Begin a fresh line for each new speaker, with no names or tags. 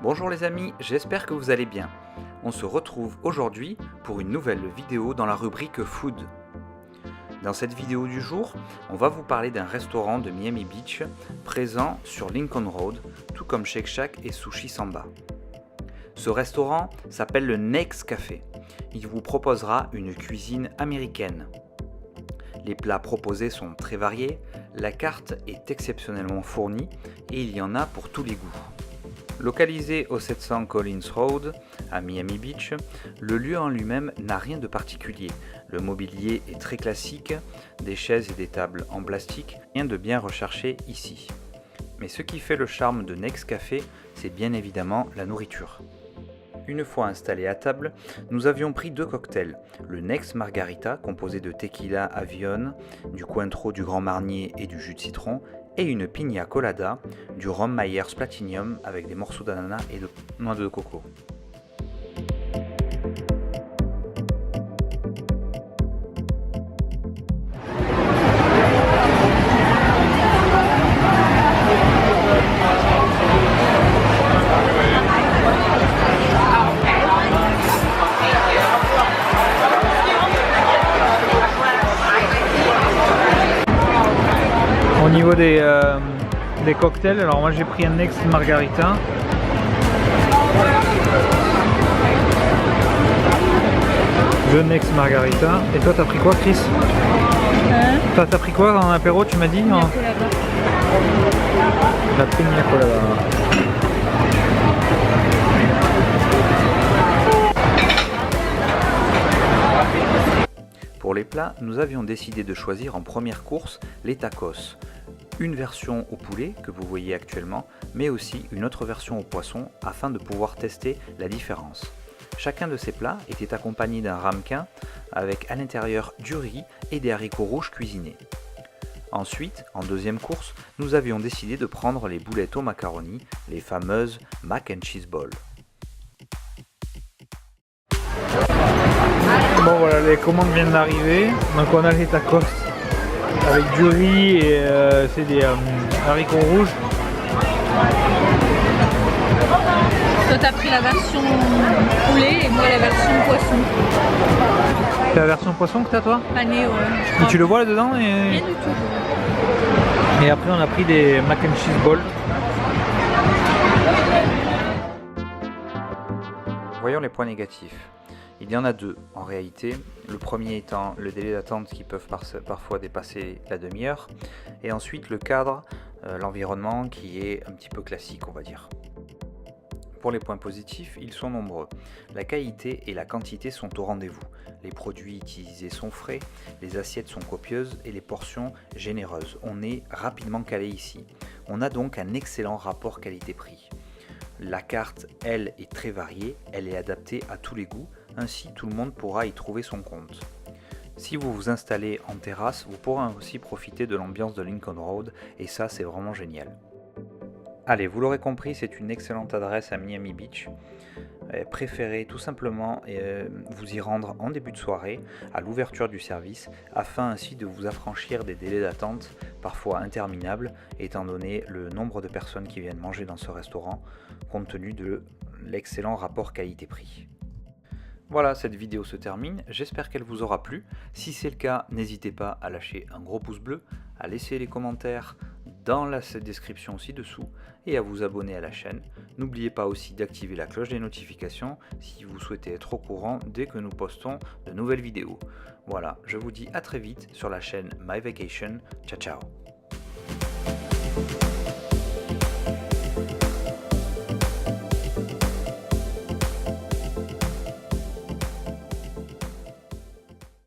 Bonjour les amis, j'espère que vous allez bien. On se retrouve aujourd'hui pour une nouvelle vidéo dans la rubrique Food. Dans cette vidéo du jour, on va vous parler d'un restaurant de Miami Beach présent sur Lincoln Road, tout comme Shake Shack et Sushi Samba. Ce restaurant s'appelle le Nake's Café. Il vous proposera une cuisine américaine. Les plats proposés sont très variés, la carte est exceptionnellement fournie et il y en a pour tous les goûts. Localisé au 700 Collins Road, à Miami Beach, le lieu en lui-même n'a rien de particulier. Le mobilier est très classique, des chaises et des tables en plastique, rien de bien recherché ici. Mais ce qui fait le charme de Nake's Café, c'est bien évidemment la nourriture. Une fois installés à table, nous avions pris deux cocktails, le Nake's Margarita composé de tequila Avión, du Cointreau du Grand Marnier et du jus de citron, et une Piña Colada, du rhum Myers Platinum avec des morceaux d'ananas et de noix de coco.
Au niveau des cocktails, alors moi j'ai pris un Nake's Margarita. Le Nake's Margarita. Et toi t'as pris quoi, Chris? T'as pris quoi en apéro, tu m'as dit? La Piña Colada.
Pour les plats, nous avions décidé de choisir en première course les tacos. Une version au poulet que vous voyez actuellement, mais aussi une autre version au poisson afin de pouvoir tester la différence. Chacun de ces plats était accompagné d'un ramequin avec à l'intérieur du riz et des haricots rouges cuisinés. Ensuite, en deuxième course, nous avions décidé de prendre les boulettes au macaroni, les fameuses mac and cheese balls.
Bon voilà, les commandes viennent d'arriver. Donc on a les tacos avec du riz et c'est des haricots rouges.
Toi t'as pris la version poulet et moi la version poisson.
C'est la version poisson que t'as toi?
Pané, ouais.
Et tu le vois là-dedans
Rien du tout.
Et après on a pris des mac and cheese balls.
Voyons les points négatifs. Il y en a deux en réalité, le premier étant le délai d'attente qui peuvent parfois dépasser la demi-heure, et ensuite le cadre, l'environnement qui est un petit peu classique on va dire. Pour les points positifs, ils sont nombreux. La qualité et la quantité sont au rendez-vous. Les produits utilisés sont frais, les assiettes sont copieuses et les portions généreuses. On est rapidement calé ici. On a donc un excellent rapport qualité-prix. La carte, elle, est très variée, elle est adaptée à tous les goûts, ainsi tout le monde pourra y trouver son compte. Si vous vous installez en terrasse, vous pourrez aussi profiter de l'ambiance de Lincoln Road, et ça c'est vraiment génial. Allez, vous l'aurez compris, c'est une excellente adresse à Miami Beach. Préférez tout simplement vous y rendre en début de soirée, à l'ouverture du service, afin ainsi de vous affranchir des délais d'attente, parfois interminables, étant donné le nombre de personnes qui viennent manger dans ce restaurant, compte tenu de l'excellent rapport qualité-prix. Voilà, cette vidéo se termine, j'espère qu'elle vous aura plu. Si c'est le cas, n'hésitez pas à lâcher un gros pouce bleu, à laisser les commentaires dans la description ci-dessous et à vous abonner à la chaîne. N'oubliez pas aussi d'activer la cloche des notifications si vous souhaitez être au courant dès que nous postons de nouvelles vidéos. Voilà, je vous dis à très vite sur la chaîne My Vacation. Ciao ciao.